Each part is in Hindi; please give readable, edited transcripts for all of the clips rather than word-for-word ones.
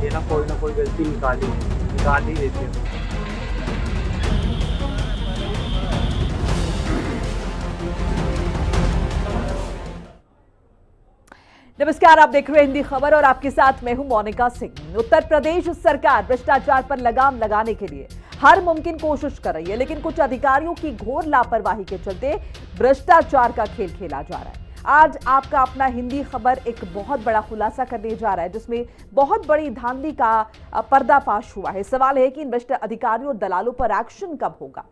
ये ना कोई गलती निकाल ही देते हैं। नमस्कार, आप देख रहे हैं हिंदी खबर और आपके साथ मैं हूं मोनिका सिंह। उत्तर प्रदेश सरकार भ्रष्टाचार पर लगाम लगाने के लिए हर मुमकिन कोशिश कर रही है, लेकिन कुछ अधिकारियों की घोर लापरवाही के चलते भ्रष्टाचार का खेल खेला जा रहा है। आज आपका अपना हिंदी खबर एक बहुत बड़ा खुलासा करने जा रहा है, जिसमें बहुत बड़ी धांधली का पर्दाफाश हुआ है। सवाल है कि इन भ्रष्ट अधिकारियों और दलालों पर एक्शन कब होगा।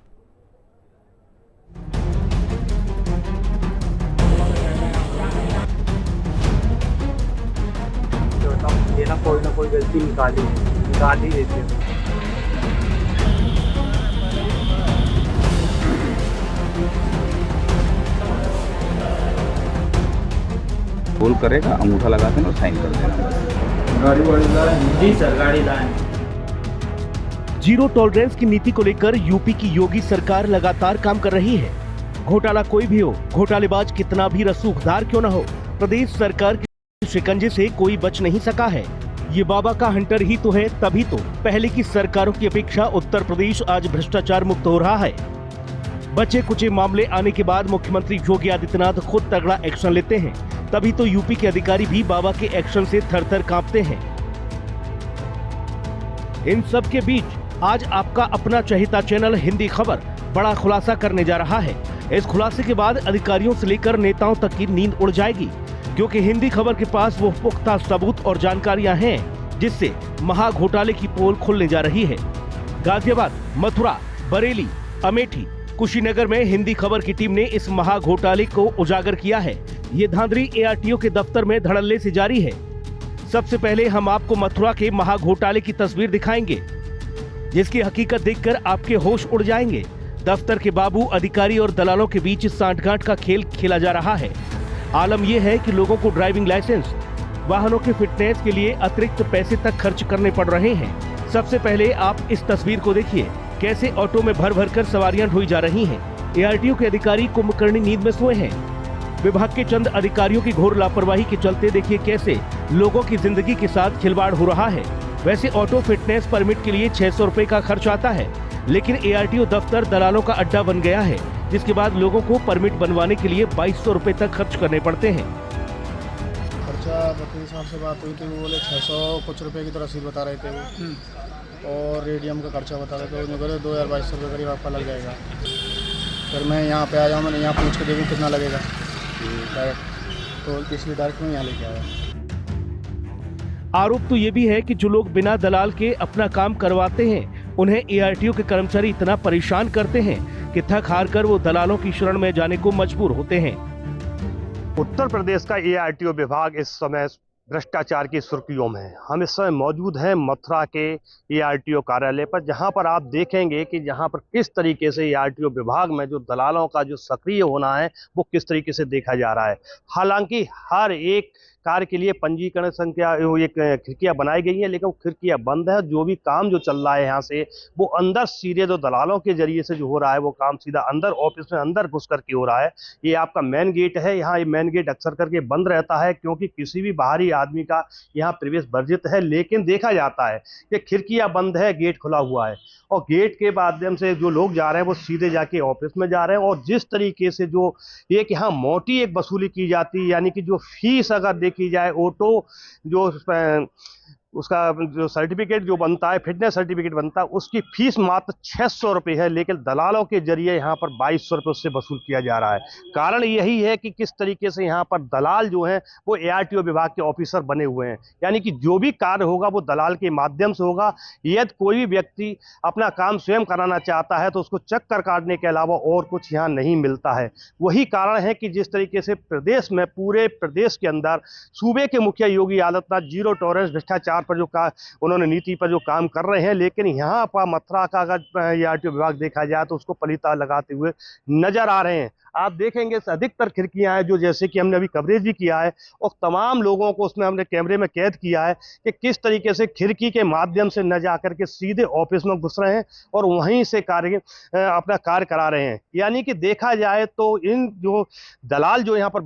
ये ना कोई गलती निकाल ही देते हैं। कॉल करेगा, अंगूठा लगा देना और साइन कर देना। गाड़ी वाड़ी लाए? जी सर, गाड़ी लाए। जीरो टॉलरेंस की नीति को लेकर यूपी की योगी सरकार लगातार काम कर रही है। घोटाला कोई भी हो, घोटालेबाज कितना भी रसूखदार क्यों न हो, प्रदेश सरकार के शिकंजे से कोई बच नहीं सका है। ये बाबा का हंटर ही तो है, तभी तो पहले की सरकारों की अपेक्षा उत्तर प्रदेश आज भ्रष्टाचार मुक्त हो रहा है। बचे कुचे मामले आने के बाद मुख्यमंत्री योगी आदित्यनाथ खुद तगड़ा एक्शन लेते हैं, तभी तो यूपी के अधिकारी भी बाबा के एक्शन से थर-थर कांपते हैं। इन सब के बीच आज आपका अपना चहेता चैनल हिंदी खबर बड़ा खुलासा करने जा रहा है। इस खुलासे के बाद अधिकारियों से लेकर नेताओं तक की नींद उड़ जाएगी, क्योंकि हिंदी खबर के पास वो पुख्ता सबूत और जानकारियां हैं जिससे महाघोटाले की पोल खुलने जा रही है। गाजियाबाद, मथुरा, बरेली, अमेठी, कुशीनगर में हिंदी खबर की टीम ने इस महाघोटाले को उजागर किया है। ये धांधली एआरटीओ के दफ्तर में धड़ल्ले से जारी है। सबसे पहले हम आपको मथुरा के महाघोटाले की तस्वीर दिखाएंगे, जिसकी हकीकत देखकर आपके होश उड़ जाएंगे। दफ्तर के बाबू, अधिकारी और दलालों के बीच सांठगांठ का खेल खेला जा रहा है। आलम यह है कि लोगों को ड्राइविंग लाइसेंस, वाहनों के फिटनेस के लिए अतिरिक्त पैसे तक खर्च करने पड़ रहे हैं। सबसे पहले आप इस तस्वीर को देखिए, कैसे ऑटो में भर भर कर सवारियां ढोई जा रही हैं। एआरटीओ के अधिकारी कुंभकर्णी नींद में सोए हैं। विभाग के चंद अधिकारियों की घोर लापरवाही के चलते देखिए कैसे लोगों की जिंदगी के साथ खिलवाड़ हो रहा है। वैसे ऑटो फिटनेस परमिट के लिए 600 रुपए का खर्च आता है, लेकिन एआरटीओ दफ्तर दलालों का अड्डा बन गया है, जिसके बाद लोगों को परमिट बनवाने के लिए 2200 रुपए तक खर्च करने पड़ते हैं। खर्चा वकील साहब से बात हुई थी, वो बोले 600 कुछ रुपए की तो रसीद बता रहे थे वो, और रेडियम का खर्चा बता रहे थे। उन्होंने बोले 2200 रुपये करीब आपका लग जाएगा। फिर मैं यहाँ पे आया, मैंने यहाँ पूछ के देखूँ कितना लगेगा डायरेक्ट, तो इसलिए डायरेक्ट मैं यहाँ लेके आया। आरोप तो ये भी है कि जो लोग बिना दलाल के अपना काम करवाते हैं, उन्हें एआरटीओ के कर्मचारी इतना परेशान करते हैं कि थक हार कर वो दलालों की शरण में जाने को मजबूर होते हैं। उत्तर प्रदेश का एआरटीओ विभाग इस समय भ्रष्टाचार की सुर्खियों में है। हम इस समय मौजूद हैं मथुरा के एआरटीओ कार्यालय पर, जहां पर आप देखेंगे कि जहां पर किस तरीके से एआरटीओ विभाग में जो दलालों का जो सक्रिय होना है वो किस तरीके से देखा जा रहा है। हालांकि हर एक कार्य के लिए पंजीकरण संख्या एक खिड़कियां बनाई गई हैं, लेकिन वो खिड़कियां बंद है। जो भी काम जो चल रहा है यहाँ से, वो अंदर सीधे जो दलालों के जरिए से जो हो रहा है, वो काम सीधा अंदर ऑफिस में अंदर घुस करके हो रहा है। ये आपका मेन गेट है, यहाँ ये मेन गेट अक्सर करके बंद रहता है, क्योंकि किसी भी बाहरी आदमी का यहाँ प्रवेश वर्जित है। लेकिन देखा जाता है कि खिड़कियां बंद है, गेट खुला हुआ है, और गेट के माध्यम से जो लोग जा रहे हैं वो सीधे जाके ऑफिस में जा रहे हैं। और जिस तरीके से जो एक यहाँ मोटी एक वसूली की जाती है, यानी कि जो फीस अगर देखी जाए, ऑटो जो उसका जो सर्टिफिकेट जो बनता है, फिटनेस सर्टिफिकेट बनता है, उसकी फीस मात्र 600 रुपये है, लेकिन दलालों के जरिए यहाँ पर 2200 रुपये उससे वसूल किया जा रहा है। कारण यही है कि किस तरीके से यहाँ पर दलाल जो हैं वो एआरटीओ विभाग के ऑफिसर बने हुए हैं, यानी कि जो भी कार्य होगा वो दलाल के माध्यम से होगा। यदि कोई भी व्यक्ति अपना काम स्वयं कराना चाहता है तो उसको चक्कर काटने के अलावा और कुछ यहाँ नहीं मिलता है। वही कारण है कि जिस तरीके से प्रदेश में, पूरे प्रदेश के अंदर सूबे के मुखिया योगी आदित्यनाथ जीरो टॉलरेंस भ्रष्टाचार पर जो उन्होंने नीति पर जो काम कर रहे हैं, लेकिन यहाँ पर मथुरा का अगर एआरटीओ विभाग देखा जाए तो उसको पलीता लगाते हुए नजर आ रहे हैं। आप देखेंगे अधिकतर खिड़कियां हैं जो, जैसे कि हमने अभी कवरेज भी किया है और तमाम लोगों को उसमें हमने कैमरे में कैद किया है कि किस तरीके से खिड़की के माध्यम से न जाकर के सीधे ऑफिस में घुस रहे हैं और वहीं से अपना कार्य करा रहे हैं। यानी कि देखा जाए तो इन जो दलाल जो यहाँ पर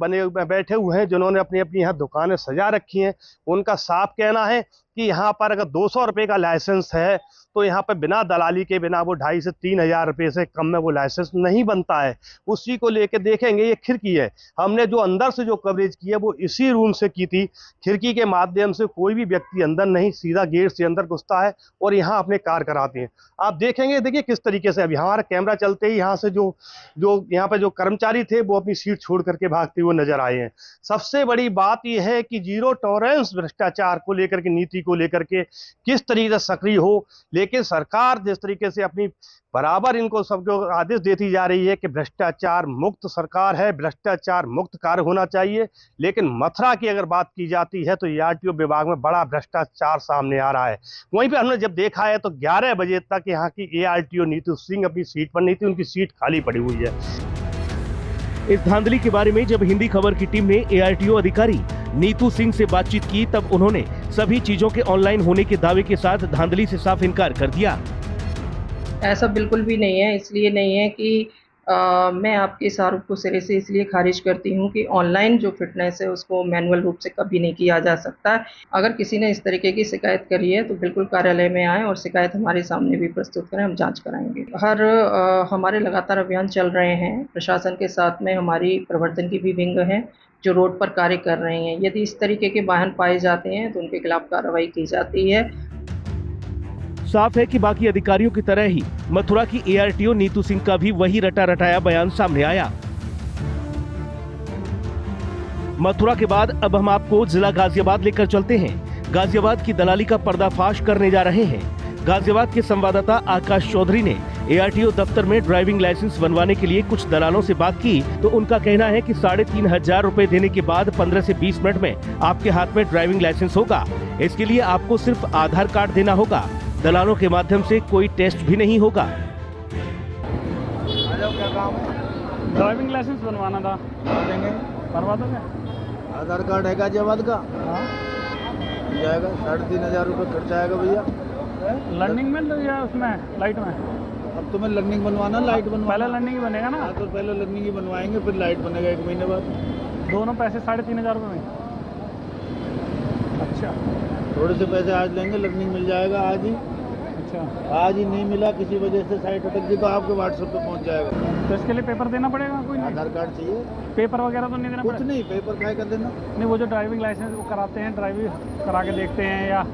बैठे हुए हैं, जिन्होंने अपनी अपनी यहाँ दुकानें सजा रखी हैं, उनका साफ कहना है कि यहाँ पर अगर 200 रुपये का लाइसेंस है तो यहाँ पर बिना दलाली के, बिना वो 2,500 से 3,000 रुपये से कम में वो लाइसेंस नहीं बनता है। उसी को लेके देखेंगे, ये खिड़की है, हमने जो अंदर से जो कवरेज की है वो इसी रूम से की थी। खिड़की के माध्यम से कोई भी व्यक्ति अंदर नहीं, सीधा गेट से अंदर घुसता है और यहाँ अपने कार कराते हैं। आप देखेंगे, देखिए किस तरीके से अभी हमारा कैमरा चलते ही यहाँ से जो यहाँ पे जो कर्मचारी थे वो अपनी सीट छोड़ करके भागते हुए नजर आए हैं। सबसे बड़ी बात यह है कि जीरो टॉलरेंस भ्रष्टाचार को लेकर के, नीति को लेकर के किस तरीके से सक्रिय हो, लेकिन सरकार जिस तरीके से अपनी बराबर इनको सबको आदेश देती जा रही है कि भ्रष्टाचार मुक्त सरकार है, भ्रष्टाचार मुक्त कार्य होना चाहिए, लेकिन मथुरा की अगर बात की जाती है तो ARTO विभाग में बड़ा भ्रष्टाचार सामने आ रहा है। वहीं पे हमने जब देखा है तो 11 बजे तक यहाँ की ARTO नीतू सिंह अपनी सीट पर नहीं थी, उनकी सीट खाली पड़ी हुई है। इस धांधली के बारे में जब हिंदी खबर की टीम ने ARTO अधिकारी नीतू सिंह से बातचीत की तब उन्होंने सभी चीजों के ऑनलाइन होने के दावे के साथ धांधली से साफ इनकार कर दिया। ऐसा बिल्कुल भी नहीं है। इसलिए नहीं है कि मैं आपके इस आरोप को सिरे से इसलिए खारिज करती हूँ कि ऑनलाइन जो फिटनेस है उसको मैनुअल रूप से कभी नहीं किया जा सकता। अगर किसी ने इस तरीके की शिकायत करी है तो बिल्कुल कार्यालय में आए और शिकायत हमारे सामने भी प्रस्तुत करें, हम जांच कराएंगे। हमारे लगातार अभियान चल रहे हैं। प्रशासन के साथ में हमारी प्रवर्तन की भी विंग है जो रोड पर कार्य कर रहे हैं। यदि इस तरीके के वाहन पाए जाते हैं तो उनके खिलाफ कार्रवाई की जाती है। साफ है कि बाकी अधिकारियों की तरह ही मथुरा की ARTO नीतू सिंह का भी वही रटा रटाया बयान सामने आया। मथुरा के बाद अब हम आपको जिला गाजियाबाद लेकर चलते हैं। गाजियाबाद की दलाली का पर्दाफाश करने जा रहे हैं। गाजियाबाद के संवाददाता आकाश चौधरी ने ARTO दफ्तर में ड्राइविंग लाइसेंस बनवाने के लिए कुछ दलालों से बात की तो उनका कहना है कि 3,500 रुपए देने के बाद 15 से 20 मिनट में आपके हाथ में ड्राइविंग लाइसेंस होगा। इसके लिए आपको सिर्फ आधार कार्ड देना होगा। दलालों के माध्यम से कोई टेस्ट भी नहीं होगा। क्या काम है? ड्राइविंग लाइसेंस बनवाना था, देंगे। बनवा दोगे? आधार कार्ड है गाजियाबाद का? हाँ, मिल जाएगा। 3,500 रुपये खर्चा आएगा भैया। लर्निंग में या उसमें लाइट में? अब तुम्हें लर्निंग बनवाना, लाइट बनवाना? पहले लर्निंग ही बनेगा ना। हाँ, तो पहले लर्निंग ही बनवाएंगे, फिर लाइट बनेगा 1 महीने बाद। दोनों पैसे 3,500 रुपये में? अच्छा, थोड़े से पैसे आज लेंगे, लर्निंग मिल जाएगा आज ही। अच्छा, आज ही नहीं मिला, किसी वजह से साइट अटक गई तो आपके व्हाट्सएप पे पहुंच जाएगा। तो इसके लिए पेपर देना पड़ेगा? कोई नहीं? आधार कार्ड चाहिए? पेपर वगैरह तो नहीं देना कुछ पड़ेगा? नहीं, पेपर क्या कर देना। नहीं, वो जो ड्राइविंग लाइसेंस वो कराते हैं, ड्राइविंग करा के देखते हैं या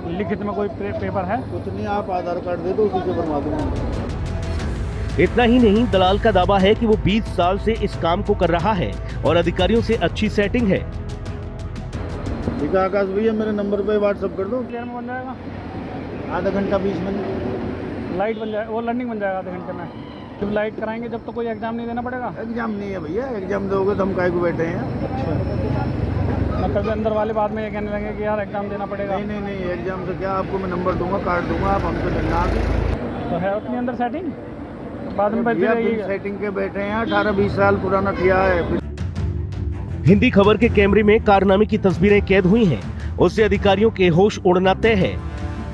लिखित में कोई पेपर है? कुछ नहीं, आप आधार कार्ड दे दो, उसी से बनवा दूंगा। इतना ही नहीं, दलाल का दावा है कि वो 20 साल से इस काम को कर रहा है और अधिकारियों से अच्छी सेटिंग है। ठीक है आकाश भैया, मेरे नंबर पे व्हाट्सएप कर दो। देर में बन जाएगा? आधा घंटा 20 मिनट। लाइट बन जाएगा, वो लर्निंग बन जाएगा आधे घंटे में। जब लाइट कराएंगे जब तो कोई एग्जाम नहीं देना पड़ेगा? एग्जाम नहीं है भैया, एग्जाम दोगे तो हम काहे को बैठे हैं। मतलब अंदर वाले बाद में ये कहने लगे कि यार एग्जाम देना पड़ेगा। नहीं, एग्जाम से क्या, आपको मैं नंबर दूंगा, कार्ड दूंगा, आप हमसे मिलना आगे। तो है अपनी अंदर सेटिंग? बाद में भैया सेटिंग के बैठे हैं, 18-20 साल पुराना ठिया है। हिंदी खबर के कैमरे में कारनामे की तस्वीरें कैद हुई हैं। उससे अधिकारियों के होश उड़ना तय है।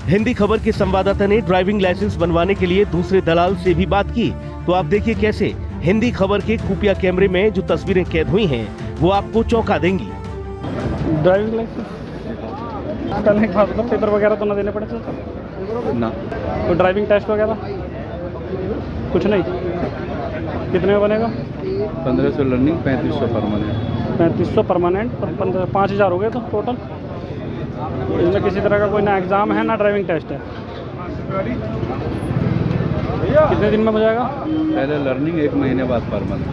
हिंदी खबर के संवाददाता ने ड्राइविंग लाइसेंस बनवाने के लिए दूसरे दलाल से भी बात की तो आप देखिए कैसे हिंदी खबर के खुफिया कैमरे में जो तस्वीरें कैद हुई हैं वो आपको चौंका देंगी। ड्राइविंग लाइसेंस करने के बाद पेपर वगैरह तो ना देने पड़े ना, तो ड्राइविंग टेस्ट वगैरह कुछ नहीं? कितने में बनेगा? 1500 लर्निंग, 3500 परमानेंट। 3500 परमानेंट और 5,000 हो गए तो टोटल। इसमें किसी तरह का कोई ना एग्ज़ाम है ना ड्राइविंग टेस्ट है। कितने दिन में हो जाएगा? पहले लर्निंग, 1 महीने बाद परमानेंट।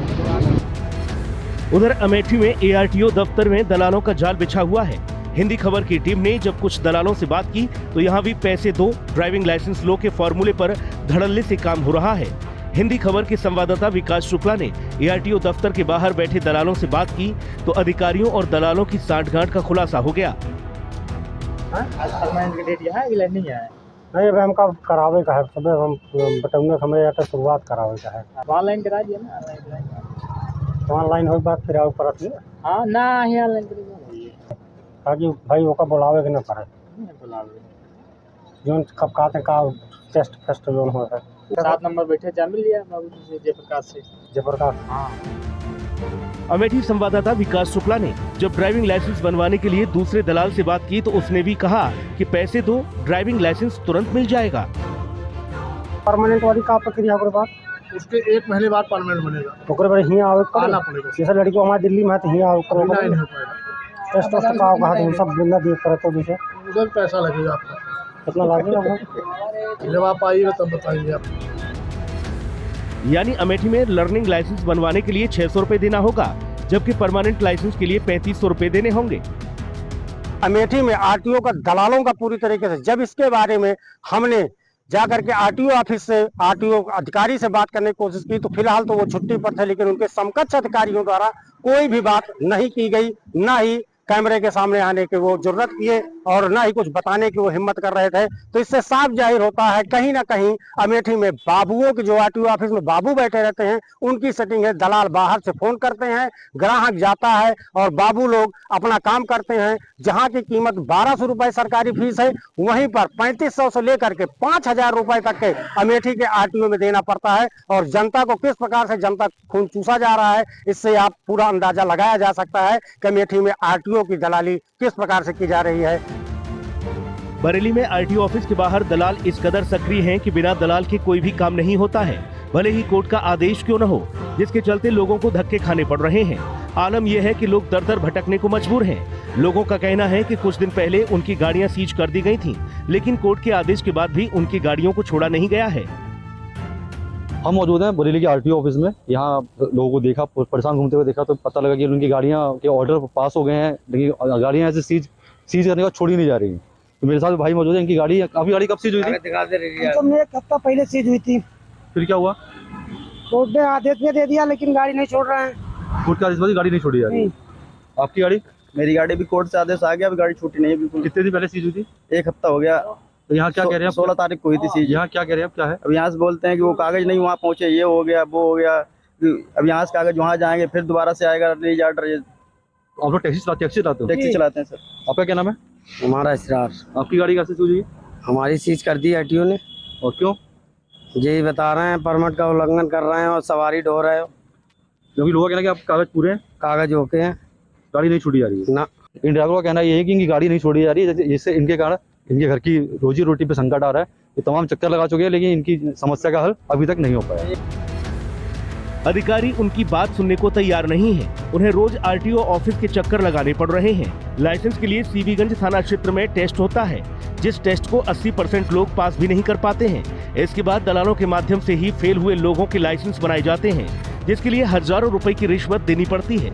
उधर अमेठी में ARTO दफ्तर में दलालों का जाल बिछा हुआ है। हिंदी खबर की टीम ने जब कुछ दलालों से बात की तो यहाँ भी पैसे दो, ड्राइविंग लाइसेंस लो के फॉर्मूले पर धड़ल्ले से काम हो रहा है। हिंदी खबर के संवाददाता विकास शुक्ला ने ARTO दफ्तर के बाहर बैठे दलालों से बात की तो अधिकारियों और दलालों की सांठगांठ का खुलासा हो गया। आज परमानेंट की डेट यहाँ है, नहीं है? नहीं, अब हमका करावे का है, सब हम बताऊंगे, हमें यहाँ शुरुआत करावे का है। ऑनलाइन करा दिया ना? ऑनलाइन हो बात फिर आओ परत नहीं। हाँ ना, ही ऑनलाइन करिए ताकि भाई ओका बुलावे के न पड़े, जोन कब कहते का टेस्ट फेस्ट जोन हो है। 7 नंबर बैठे जा मिल लिया बाबू जी से, जयप्रकाश से। जयप्रकाश। हाँ, अमेठी संवाददाता विकास शुक्ला ने जब ड्राइविंग लाइसेंस बनवाने के लिए दूसरे दलाल से बात की तो उसने भी कहा कि पैसे दो, ड्राइविंग लाइसेंस तुरंत मिल जाएगा। परमानेंट वाली का प्रक्रिया ओकरे बाद उसके 1 महीने बाद परमानेंट बनेगा, ओकरे बाद हियां आवे आना पड़ेगा। जैसे लड़की हमारे दिल्ली में है तो हियां आवे बिना नहीं हो पाएगा, टेस्ट वेस्ट का होगा तो सब बिना देख कर तो जैसे उधर पैसा लगेगा आपका। कितना लगेगा जब आप आइएगा तब बताएंगे आप। यानी अमेठी में लर्निंग लाइसेंस बनवाने के लिए 600 रुपए देना होगा, जबकि परमानेंट लाइसेंस के लिए 3500 रुपए देने होंगे। अमेठी में आरटीओ का दलालों का पूरी तरीके से, जब इसके बारे में हमने जाकर के आरटीओ ऑफिस से आरटीओ अधिकारी से बात करने की कोशिश की तो फिलहाल तो वो छुट्टी पर थे, लेकिन उनके समकक्ष अधिकारियों द्वारा कोई भी बात नहीं की गई, ना ही कैमरे के सामने आने की वो जरूरत किए और ना ही कुछ बताने की वो हिम्मत कर रहे थे। तो इससे साफ जाहिर होता है कहीं ना कहीं अमेठी में बाबुओं के, जो आरटीओ ऑफिस में बाबू बैठे रहते हैं, उनकी सेटिंग है। दलाल बाहर से फोन करते हैं, ग्राहक जाता है और बाबू लोग अपना काम करते हैं। जहां की कीमत 1200 रुपए सरकारी फीस है, वहीं पर 3500 से लेकर के 5000 रुपए तक के अमेठी के आरटीओ में देना पड़ता है। और जनता को किस प्रकार से जनता खून चूसा जा रहा है, इससे आप पूरा अंदाजा लगाया जा सकता है कि अमेठी में आरटीओ की दलाली किस प्रकार से की जा रही है। बरेली में आरटीओ ऑफिस के बाहर दलाल इस कदर सक्रिय हैं कि बिना दलाल के कोई भी काम नहीं होता है, भले ही कोर्ट का आदेश क्यों न हो, जिसके चलते लोगों को धक्के खाने पड़ रहे हैं। आलम यह है कि लोग दर दर भटकने को मजबूर हैं। लोगों का कहना है कि कुछ दिन पहले उनकी गाड़ियां सीज कर दी गई थीं, लेकिन कोर्ट के आदेश के बाद भी उनकी गाड़ियों को छोड़ा नहीं गया है। हम मौजूद हैं बरेली के आरटीओ ऑफिस में। यहाँ लोगों को देखा, परेशान घूमते हुए देखा तो पता लगा कि उनकी गाड़ियाँ के ऑर्डर पास हो गए हैं, लेकिन गाड़ियाँ ऐसे सीज करने का छोड़ी नहीं जा रही। तो मेरे साथ भाई मौजूद है, इनकी गाड़ी, आपकी गाड़ी कब सीज हुई थी? तो मैं 1 हफ्ता पहले सीज हुई थी। फिर क्या हुआ? कोर्ट ने आदेश में दे दिया, लेकिन गाड़ी नहीं छोड़ रहे हैं। कोर्ट के आदेश बाद गाड़ी नहीं छोड़ी जा रही। आपकी गाड़ी? मेरी गाड़ी भी कोर्ट से आदेश आ गया, अभी गाड़ी छूटी नहीं है बिल्कुल। कितने दिन पहले सीज हुई थी? 1 हफ्ता हो गया। तो यहाँ क्या कह रहे हैं? 16 तारीख को हुई थी सीज। यहाँ क्या कह रहे हैं? क्या है? अब यहाँ से बोलते हैं कि वो कागज नहीं वहाँ पहुँचे, ये हो गया वो हो गया। अब यहाँ से कागज वहाँ जाएंगे, फिर दोबारा से आएगा रिलीज ऑर्डर। आप लोग टैक्सी चलाते हो? टैक्सी चलाते हैं सर। आपका क्या नाम है? हमारा इसरार। आपकी गाड़ी कैसे सीज हुई? हमारी सीज कर दी आरटीओ ने। और क्यों? यही बता रहे हैं परमिट का उल्लंघन कर रहे हैं और सवारी ढो रहे हो। क्योंकि लोगों का कहना है कि आप कागज पूरे हैं, कागज ओके हैं, गाड़ी नहीं छोड़ी जा रही है ना। इन ड्राइवरों का कहना यह है कि इनकी गाड़ी नहीं छोड़ी जा रही है, जिससे इनके कारण इनके घर की रोजी रोटी पे संकट आ रहा है। ये तमाम चक्कर लगा चुके हैं, लेकिन इनकी समस्या का हल अभी तक नहीं हो पाया। अधिकारी उनकी बात सुनने को तैयार नहीं है। उन्हें रोज आरटीओ ऑफिस के चक्कर लगाने पड़ रहे हैं। लाइसेंस के लिए सीबीगंज थाना क्षेत्र में टेस्ट होता है, जिस टेस्ट को 80% लोग पास भी नहीं कर पाते हैं। इसके बाद दलालों के माध्यम से ही फेल हुए लोगों के लाइसेंस बनाए जाते हैं, जिसके लिए हजारों रुपए की रिश्वत देनी पड़ती है।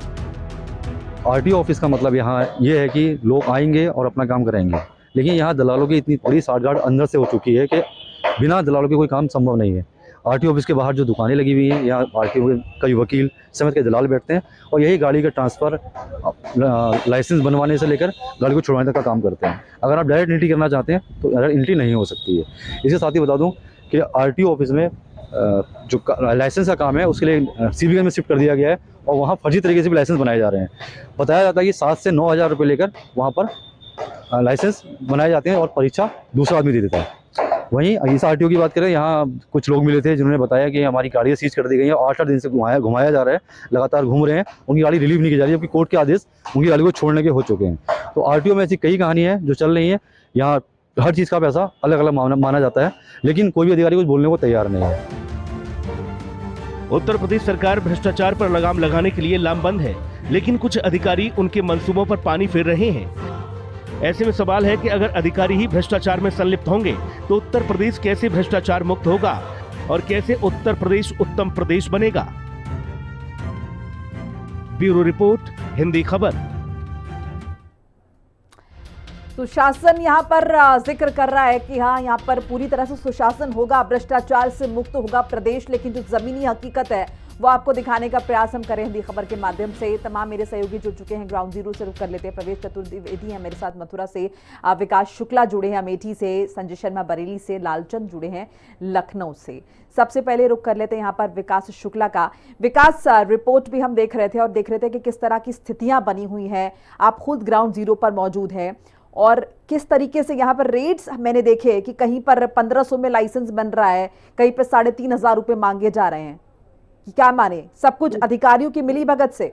आरटीओ ऑफिस का मतलब यहाँ ये है कि लोग आएंगे और अपना काम करेंगे, लेकिन यहाँ दलालों की इतनी बड़ी साठगांठ अंदर से हो चुकी है कि बिना दलालों के कोई काम संभव नहीं है। आरटीओ ऑफिस के बाहर जो दुकानें लगी हुई हैं, यहाँ आरटीओ के कई वकील समेत के दलाल बैठते हैं और यही गाड़ी का ट्रांसफ़र, लाइसेंस बनवाने से लेकर गाड़ी को छुड़वाने तक का काम करते हैं। अगर आप डायरेक्ट एंट्री करना चाहते हैं तो डायरेक्ट एंट्री नहीं हो सकती है। इसके साथ ही बता दूँ कि आरटीओ ऑफिस में जो लाइसेंस का काम है उसके लिए सीबीगंज में शिफ्ट कर दिया गया है और वहाँ फर्जी तरीके से भी लाइसेंस बनाए जा रहे हैं। बताया जाता है कि 7 से 9 हज़ार रुपये लेकर वहाँ पर लाइसेंस बनाए जाते हैं और परीक्षा दूसरा आदमी दे देता है। वहीं इस आरटीओ की बात करें, यहाँ कुछ लोग मिले थे जिन्होंने बताया कि हमारी गाड़ियाँ सीज कर दी गई हैं, 8 दिन से घुमाया जा रहा है, लगातार घूम रहे हैं, उनकी गाड़ी रिलीव नहीं की जा रही है, जबकि कोर्ट के आदेश उनकी गाड़ी को छोड़ने के हो चुके हैं। तो आरटीओ में ऐसी कई कहानी है जो चल रही है। यहाँ हर चीज़ का पैसा अलग अलग माना जाता है, लेकिन कोई भी अधिकारी कुछ बोलने को तैयार नहीं है। उत्तर प्रदेश सरकार भ्रष्टाचार पर लगाम लगाने के लिए लामबंद है, लेकिन कुछ अधिकारी उनके मंसूबों पर पानी फेर रहे हैं। ऐसे में सवाल है कि अगर अधिकारी ही भ्रष्टाचार में संलिप्त होंगे तो उत्तर प्रदेश कैसे भ्रष्टाचार मुक्त होगा और कैसे उत्तर प्रदेश उत्तम प्रदेश बनेगा। ब्यूरो रिपोर्ट, हिंदी खबर। सुशासन यहाँ पर जिक्र कर रहा है कि हाँ, यहाँ पर पूरी तरह से सुशासन होगा, भ्रष्टाचार से मुक्त होगा प्रदेश, लेकिन जो जमीनी हकीकत है वो आपको दिखाने का प्रयास हम करें हिंदी खबर के माध्यम से। तमाम मेरे सहयोगी जुड़ चुके हैं, ग्राउंड जीरो से रुक कर लेते हैं। प्रवेश चतुर्वेदी हैं मेरे साथ मथुरा से, विकास शुक्ला जुड़े हैं अमेठी से, संजय शर्मा बरेली से, लालचंद जुड़े हैं लखनऊ से। सबसे पहले रुक कर लेते हैं यहाँ पर विकास शुक्ला का। विकास, रिपोर्ट भी हम देख रहे थे और देख रहे थे कि किस तरह की स्थितियां बनी हुई हैं। आप खुद ग्राउंड जीरो पर मौजूद हैं और किस तरीके से यहाँ पर रेट्स मैंने देखे कि कहीं पर 1500 में लाइसेंस बन रहा है, कहीं पर 3500 रुपये मांगे जा रहे हैं। कि क्या माने, सब कुछ अधिकारियों की मिली भगत से।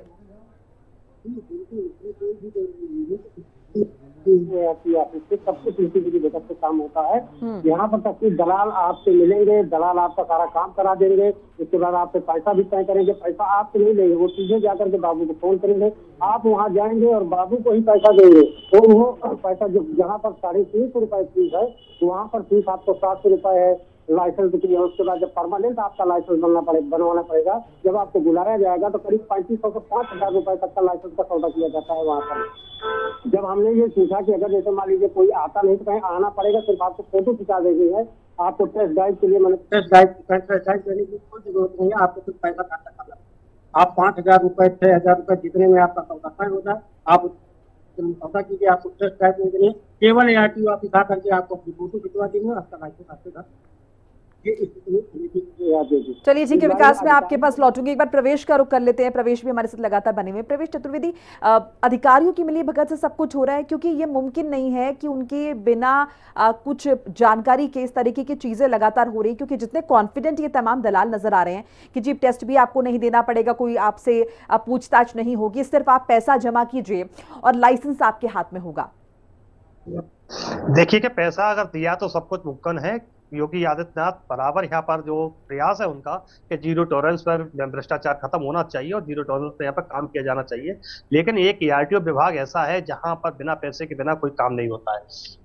सब कुछ इसी की वजह से काम होता है। यहाँ पर तक दलाल आपसे मिलेंगे, दलाल आपका सारा काम करा देंगे, उसके बाद आपसे पैसा भी तय करेंगे। पैसा आपसे नहीं लेंगे, वो सीधे जाकर के बाबू को फोन करेंगे, आप वहाँ जाएंगे और बाबू को ही पैसा देंगे। तो वो पैसा जो जहाँ पर 350 रुपए फीस है, वहाँ पर फीस आपको 700 रुपए है लाइसेंस की है। उसके बाद जब परमानेंट आपका लाइसेंस बनवाना पड़ेगा, जब आपको बुलाया जाएगा तो करीब 3500 से 5000 रुपए तक का लाइसेंस का सौदा किया जाता है वहाँ पर। जब हमने ये सीखा कि अगर जैसे मान लीजिए कोई आता नहीं तो कहीं आना पड़ेगा, सिर्फ आपको फोटो खिंचा देनी है। आपको टेस्ट ड्राइव के लिए मैंने टेस्ट ड्राइव देने की कोई जरूरत नहीं है, आपको कुछ पैसा काटना पड़ेगा। आप 5000 रुपए 6000 रुपए जितने में आपका सौदा तय हो जाए, आप सौदा कीजिए। आपको टेस्ट ड्राइव देने के लिए केवल ARTO ऑफिस आ करके आपको अपनी फोटो खिंचवा देंगे, आपका लाइसेंस आपके घर। चलिए ठीक है विकास, मैं आपके पास लौटूंगी। एक बार प्रवेश का रुख कर लेते हैं। प्रवेश भी हमारे साथ लगातार बने हुए। प्रवेश चतुर्वेदी, अधिकारियों की मिली भगत से सब कुछ हो रहा है, क्योंकि ये मुमकिन नहीं है कि उनके बिना कुछ जानकारी के इस तरीके की चीजें लगातार हो रही, क्योंकि जितने कॉन्फिडेंट ये तमाम दलाल नजर आ रहे हैं कि जीप टेस्ट भी आपको नहीं देना पड़ेगा, कोई आपसे पूछताछ नहीं होगी, सिर्फ आप पैसा जमा कीजिए और लाइसेंस आपके हाथ में होगा। देखिए कि पैसा अगर दिया तो सब कुछ मुमकिन है। योगी आदित्यनाथ बराबर यहाँ पर जो प्रयास है उनका कि जीरो टॉलरेंस पर भ्रष्टाचार खत्म होना चाहिए और जीरो टॉलरेंस पर यहाँ पर काम किया जाना चाहिए। लेकिन एक ARTO विभाग ऐसा है जहाँ पर बिना पैसे के बिना कोई काम नहीं होता है।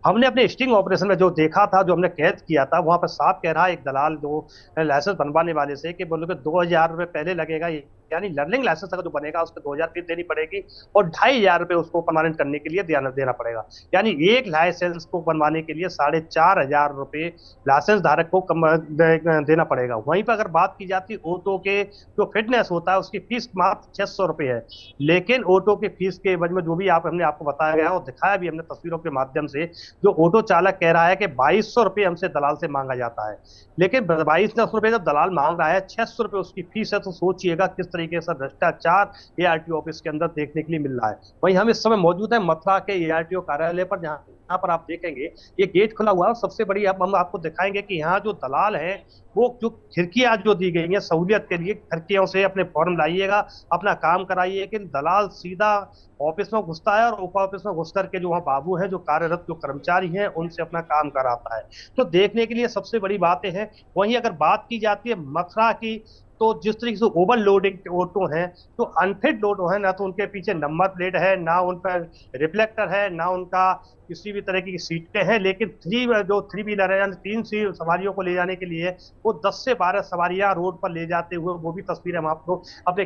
हमने अपने स्टिंग ऑपरेशन में जो देखा था, जो हमने कैद किया था, वहां पर साफ कह रहा है एक दलाल जो लाइसेंस बनवाने वाले से कि बोलो कि 2000 रुपये पहले लगेगा, यानी लर्निंग लाइसेंस अगर जो बनेगा उसको 2000 फीस देनी पड़ेगी और 2500 रुपये उसको परमानेंट करने के लिए देना पड़ेगा। यानी एक लाइसेंस को बनवाने के लिए 4500 रुपये लाइसेंस धारक को देना पड़ेगा। वहीं पर अगर बात की जाती है ऑटो के जो फिटनेस होता है उसकी फीस मात्र 600 रुपये है। लेकिन ऑटो के फीस के वजह में जो भी हमने आपको बताया गया और दिखाया भी हमने तस्वीरों के माध्यम से, जो ऑटो चालक कह रहा है कि 2200 रुपये हमसे दलाल से मांगा जाता है। लेकिन 2200 रुपये जब दलाल मांग रहा है, 600 रुपये उसकी फीस है, तो सोचिएगा किस तरीके से भ्रष्टाचार ARTO ऑफिस के अंदर देखने के लिए मिल रहा है। वहीं हम इस समय मौजूद है मथुरा के ARTO कार्यालय पर, जहाँ पर आप देखेंगे ये गेट खुला हुआ है। सबसे बड़ी हम आपको दिखाएंगे कि यहाँ जो दलाल है वो जो खिड़कियां जो दी गई हैं सहूलियत के लिए, खिड़कियों से अपने फॉर्म लाइएगा, अपना काम कराइए। लेकिन दलाल सीधा ऑफिस में घुसता है और उप ऑफिस में घुस करके जो वहाँ बाबू हैं, जो कार्यरत जो कर्मचारी हैं, उनसे अपना काम कराता है। तो देखने के लिए सबसे बड़ी बातें हैं। वहीं अगर बात की जाती है मथुरा की, तो जिस तरीके से ओवरलोडिंग ऑटो हैं, तो अनफिट ऑटो है, ना तो उनके पीछे नंबर प्लेट है, ना उन पर रिफ्लेक्टर है, ना उनका किसी भी तरह की सीटें हैं। लेकिन थ्री व्हीलर है, यानी 3 सवारियों को ले जाने के लिए वो 10 से 12 सवारियां रोड पर ले जाते हुए, वो भी तस्वीर हम आपको अपने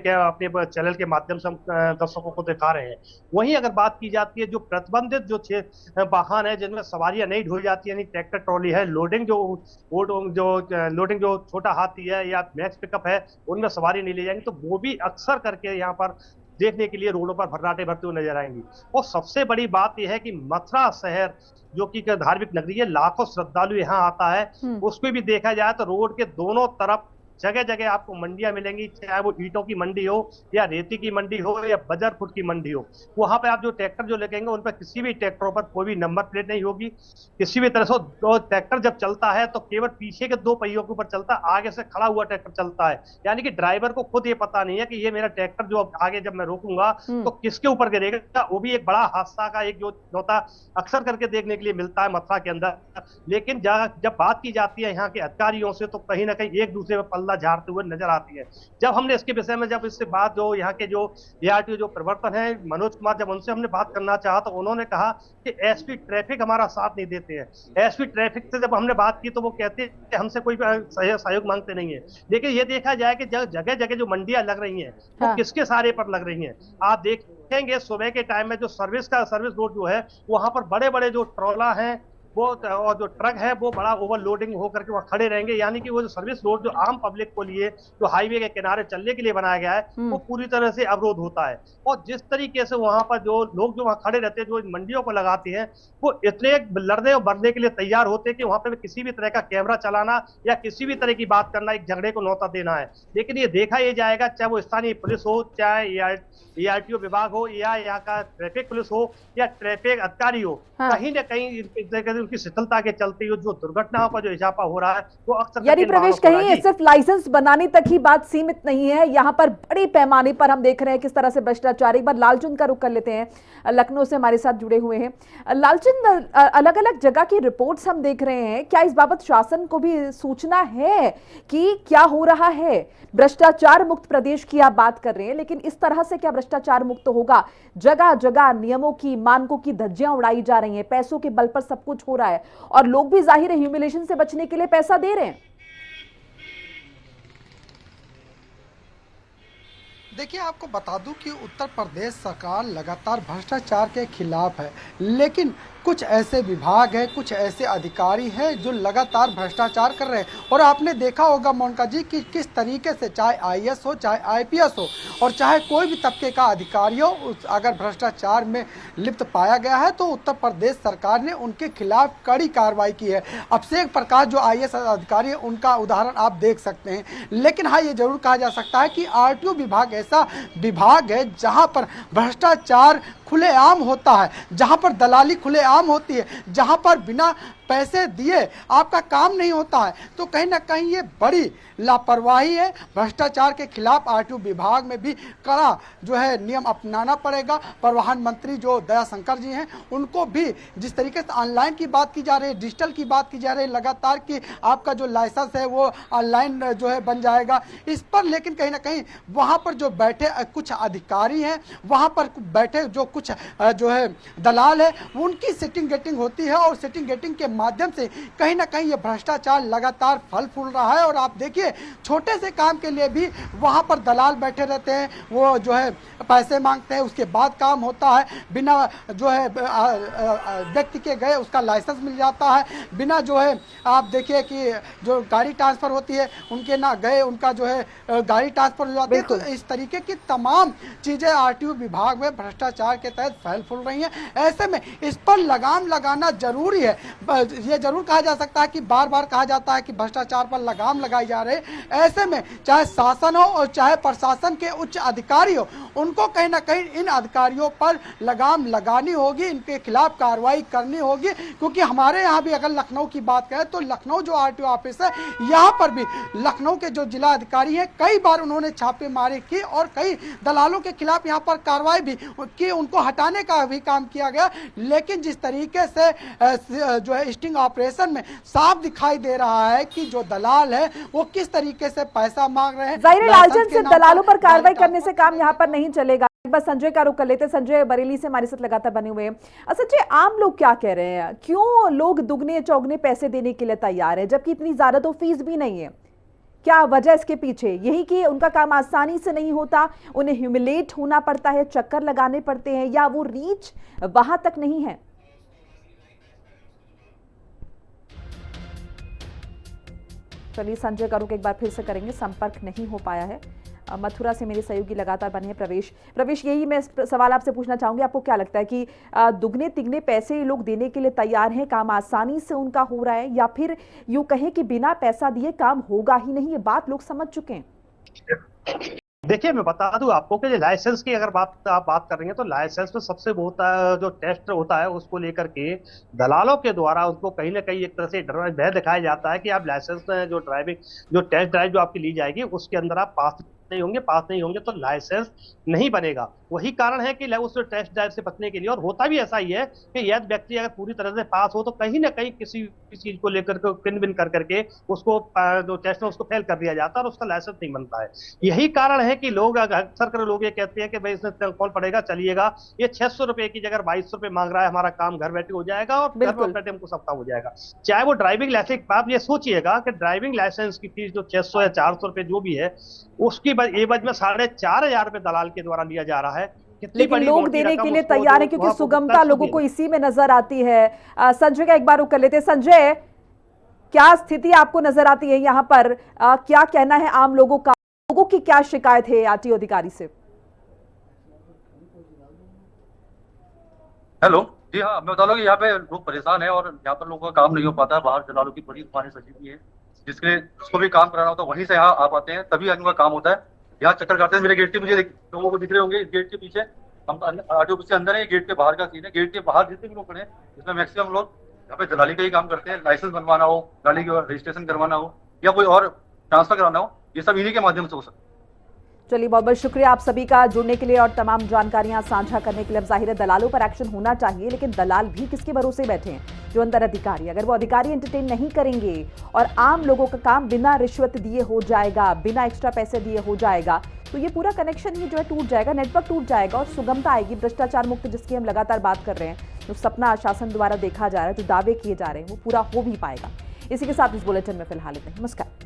चैनल के माध्यम से हम दर्शकों को दिखा रहे हैं। वहीं अगर बात की जाती है जो प्रतिबंधित जो 6 वाहन है जिनमें सवारियां नहीं ढोई जाती, यानी ट्रैक्टर ट्रॉली है, लोडिंग जो छोटा हाथी है या मैक्स पिकअप है, उनमें सवारी नहीं ले जाएंगी, तो वो भी अक्सर करके यहाँ पर देखने के लिए रोडों पर भर्राटे भरते हुए नजर आएंगी। और सबसे बड़ी बात यह है कि मथुरा शहर जो कि धार्मिक नगरी है, लाखों श्रद्धालु यहाँ आता है। उसको भी देखा जाए तो रोड के दोनों तरफ जगह जगह आपको मंडियां मिलेंगी, चाहे वो ईंटों की मंडी हो या रेती की मंडी हो या बजर फुट की मंडी हो। वहां पे आप जो ट्रैक्टर जो लेंगे उन पर किसी भी ट्रैक्टरों पर कोई भी नंबर प्लेट नहीं होगी किसी भी तरह से। ट्रैक्टर जब चलता है तो केवल पीछे के 2 पहियों के ऊपर चलता है, आगे से खड़ा हुआ ट्रैक्टर चलता है। यानी कि ड्राइवर को खुद ये पता नहीं है कि ये मेरा ट्रैक्टर जो आगे जब मैं रोकूंगा तो किसके ऊपर गिरेगा। वो भी एक बड़ा हादसा का एक जो होता अक्सर करके देखने के लिए मिलता है मथुरा के अंदर। लेकिन जब बात की जाती है यहाँ के अधिकारियों से, तो कहीं ना कहीं एक दूसरे पर झाड़ते हुए नजर आती है। जब हमने इसके विषय में इससे बात जो यहाँ के जो ARTO जो प्रवर्तन है मनोज कुमार, जब उनसे हमने बात करना चाहा तो उन्होंने कहा कि SP ट्रैफिक हमारा साथ नहीं देते हैं। SP ट्रैफिक से जब हमने बात की तो वो कहते हैं कि हमसे कोई सहयोग मांगते नहीं है। लेकिन ये देखा जाए कि जगह जगह जो मंडियां लग रही हैं वो किसके सहारे पर लग रही हैं। आप देखेंगे सुबह के टाइम में जो सर्विस रोड जो है वहां पर बड़े बड़े जो ट्रॉला है वो और जो ट्रक है वो बड़ा ओवरलोडिंग होकर के वहाँ खड़े रहेंगे। यानी कि वो जो सर्विस रोड जो आम पब्लिक को लिए जो हाईवे के किनारे चलने के लिए बनाया गया है वो पूरी तरह से अवरोध होता है। और जिस तरीके से वहां पर जो लोग जो वहाँ खड़े रहते हैं, जो इन मंडियों को लगाते हैं, वो इतने लड़ने और बढ़ने के लिए तैयार होते हैं कि वहां पर किसी भी तरह का कैमरा चलाना या किसी भी तरह की बात करना, एक झगड़े को न्योता देना है। लेकिन ये देखा ये जाएगा, चाहे वो स्थानीय पुलिस हो, चाहे ARTO विभाग हो, या यहाँ का ट्रैफिक पुलिस हो या ट्रैफिक अधिकारी हो, कहीं ना कहीं उनकी शिथिलता के चलते जो दुर्घटनाओं का जो इजाफा हो रहा है वो अक्सर यानी प्रवेश कहीं सिर्फ लाइसेंस बनाने तक ही बात सीमित नहीं है, यहाँ पर बड़े पैमाने पर हम देख रहे हैं किस तरह से भ्रष्टाचार। एक बार लालचंद का रुख कर लेते हैं, लखनऊ से हमारे साथ जुड़े हुए हैं। लालचंद, अलग अलग जगह की रिपोर्ट्स हम देख रहे हैं, क्या इस बाबत शासन को भी सूचना है कि क्या हो रहा है? भ्रष्टाचार मुक्त प्रदेश की आप बात कर रहे हैं, लेकिन इस तरह से क्या भ्रष्टाचार मुक्त होगा? जगह जगह नियमों की, मानकों की धज्जियां उड़ाई जा रही हैं, पैसों के बल पर सब कुछ हो रहा है और लोग भी जाहिर है ह्यूमिलेशन से बचने के लिए पैसा दे रहे हैं। देखिए, आपको बता दूं कि उत्तर प्रदेश सरकार लगातार भ्रष्टाचार के खिलाफ है, लेकिन कुछ ऐसे विभाग हैं, कुछ ऐसे अधिकारी हैं जो लगातार भ्रष्टाचार कर रहे हैं। और आपने देखा होगा मोनिका जी कि किस तरीके से चाहे आईएएस हो, चाहे आईपीएस हो और चाहे कोई भी तबके का अधिकारी हो, अगर भ्रष्टाचार में लिप्त पाया गया है तो उत्तर प्रदेश सरकार ने उनके खिलाफ कड़ी कार्रवाई की है। अभिषेक प्रकाश जो आईएएस अधिकारी है, उनका उदाहरण आप देख सकते हैं। लेकिन हाँ, ये जरूर कहा जा सकता है कि आरटीओ विभाग ऐसा विभाग है जहाँ पर भ्रष्टाचार खुलेआम होता है, जहाँ पर दलाली खुलेआम होती है, जहाँ पर बिना पैसे दिए आपका काम नहीं होता है। तो कहीं ना कहीं ये बड़ी लापरवाही है। भ्रष्टाचार के खिलाफ आरटीओ विभाग में भी कड़ा जो है नियम अपनाना पड़ेगा। परिवहन मंत्री जो दयाशंकर जी हैं, उनको भी जिस तरीके से ऑनलाइन की बात की जा रही है, डिजिटल की बात की जा रही है लगातार कि आपका जो लाइसेंस है वो ऑनलाइन जो है बन जाएगा, इस पर लेकिन कहीं ना कहीं वहाँ पर जो बैठे कुछ अधिकारी हैं, वहाँ पर बैठे जो कुछ जो है दलाल है, उनकी सिटिंग गेटिंग होती है और सिटिंग गेटिंग के माध्यम से कहीं ना कहीं ये भ्रष्टाचार लगातार फल फूल रहा है। और आप देखिए, छोटे से काम के लिए भी वहाँ पर दलाल बैठे रहते हैं, वो जो है पैसे मांगते हैं, उसके बाद काम होता है। बिना जो है व्यक्ति के गए उसका लाइसेंस मिल जाता है, बिना जो है आप देखिए कि जो गाड़ी ट्रांसफ़र होती है उनके ना गए उनका जो है गाड़ी ट्रांसफ़र हो जाती है। तो इस तरीके की तमाम चीज़ें आरटीओ विभाग में भ्रष्टाचार के तहत फैल फूल रही हैं। ऐसे में इस पर लगाम लगाना जरूरी है। ये जरूर कहा जा सकता है कि बार बार कहा जाता है कि भ्रष्टाचार पर लगाम लगाई जा रही है। ऐसे में चाहे शासन हो और चाहे प्रशासन के उच्च अधिकारी हो, उनको कहीं ना कहीं इन अधिकारियों पर लगाम लगानी होगी, इनके खिलाफ कार्रवाई करनी होगी। क्योंकि हमारे यहाँ भी अगर लखनऊ की बात करें तो लखनऊ जो आरटीओ ऑफिस है, यहाँ पर भी लखनऊ के जो जिला अधिकारी हैं, कई बार उन्होंने छापेमारी की और कई दलालों के खिलाफ यहाँ पर कार्रवाई भी की, उनको हटाने का भी काम किया गया। लेकिन जिस तरीके से जो है स्टिंग ऑपरेशन में साफ दिखाई दे रहा है कि जो दलाल है वो किस तरीके से पैसा मांग रहे हैं। जाहिर लालचंद से दलालों पर कार्रवाई करने से काम यहाँ पर नहीं चलेगा। एक बार संजय का रुख कर लेते। संजय बरेली से हमारे साथ लगातार बने हुए हैं। संजय, आम लोग क्या कह रहे हैं? क्यों लोग दुगने चौगने पैसे देने के लिए तैयार है, जबकि इतनी ज्यादा तो फीस भी नहीं है? क्या वजह इसके पीछे? यही कि उनका काम आसानी से नहीं होता, उन्हें ह्यूमिलेट होना पड़ता है, चक्कर लगाने पड़ते हैं, या वो रीच वहां तक नहीं है? चलिए संजय का रुख एक बार फिर से करेंगे, संपर्क नहीं हो पाया है। मथुरा से मेरे सहयोगी लगातार बने हैं प्रवेश, यही मैं सवाल आपसे पूछना चाहूंगी, आपको क्या लगता है कि दुगने तिगने पैसे ये लोग देने के लिए तैयार हैं, काम आसानी से उनका हो रहा है, या फिर यूं कहें कि बिना पैसा दिए काम होगा ही नहीं? ये बात लोग समझ चुके हैं। देखिए, मैं बता दूं आपको कि लाइसेंस की अगर आप बात कर रही हैं तो लाइसेंस में सबसे होता है जो टेस्ट होता है, उसको लेकर के दलालों के द्वारा उसको कहीं ना कहीं एक तरह से भय दिखाया जाता है कि आप लाइसेंस जो टेस्ट ड्राइव जो आपकी ली जाएगी उसके अंदर आप पास नहीं होंगे तो लाइसेंस नहीं बनेगा। वही कारण है कि उस टेस्ट ड्राइव से बचने के लिए, और होता भी ऐसा ही है कि यदि व्यक्ति अगर पूरी तरह से पास हो तो कहीं ना कहीं किसी चीज को लेकर के पिन बिन कर करके उसको जो टेस्ट है उसको फेल कर दिया जाता है और उसका लाइसेंस नहीं बनता है। यही कारण है कि लोग अक्सर कर लोग ये कहते हैं कि भाई इसमें कौन पड़ेगा, चलिएगा ये 600 रुपए की जगह 2200 रुपए मांग रहा है, हमारा काम घर बैठे हो जाएगा और घर बैठे हमको सबका हो जाएगा। चाहे वो ड्राइविंग लाइसेंस, आप ये सोचिएगा कि ड्राइविंग लाइसेंस की फीस जो 600 या 400 रुपए जो भी है, उसकी एवज में 4500 रुपए दलाल के द्वारा लिया जा रहा है। लेकिन लोग देने के लिए तैयार है क्योंकि सुगमता लोगों को इसी में नजर आती है। संजय का एक बार रुख कर लेते हैं। संजय, क्या स्थिति आपको नजर आती है यहाँ पर? क्या कहना है आम लोगों का? लोगों की क्या शिकायत है आरटीओ अधिकारी से? हेलो जी, हाँ, मैं बता दूं कि यहाँ पे लोग परेशान है और यहाँ पर लोगों का काम नहीं हो पाता है। बाहर दलालों की बड़ी दुकानें सजी हुई है, जिसके लिए जिसको भी काम कराना होता है वहीं से यहाँ आ पाते हैं, तभी उनका काम होता है। यहाँ चक्कर काटते हैं। मेरे गेट के पीछे लोगों को दिख रहे होंगे, इस गेट के पीछे हम आरटीओ ऑफिस के अंदर है, गेट के बाहर का सीन है। गेट के बाहर जितने भी लोग खड़े हैं, इसमें मैक्सिमम लोग यहाँ पे दलाली का ही काम करते हैं, लाइसेंस बनवाना हो, गाड़ी का रजिस्ट्रेशन करवाना हो या कोई और ट्रांसफर कराना हो, ये सब इन्हीं के माध्यम से हो सकता है। चलिए, बहुत बहुत शुक्रिया आप सभी का जुड़ने के लिए और तमाम जानकारियां साझा करने के लिए। अब जाहिर है दलालों पर एक्शन होना चाहिए, लेकिन दलाल भी किसके भरोसे बैठे हैं? जो अंदर अधिकारी, अगर वो अधिकारी एंटरटेन नहीं करेंगे और आम लोगों का काम बिना रिश्वत दिए हो जाएगा, बिना एक्स्ट्रा पैसे दिए हो जाएगा, तो ये पूरा कनेक्शन ही जो है टूट जाएगा, नेटवर्क टूट जाएगा और सुगमता आएगी। भ्रष्टाचार मुक्त जिसकी हम लगातार बात कर रहे हैं, जो सपना शासन द्वारा देखा जा रहा है, जो दावे किए जा रहे हैं, वो पूरा हो भी पाएगा। इसी के साथ इस बुलेटिन में फिलहाल इतना ही। नमस्कार।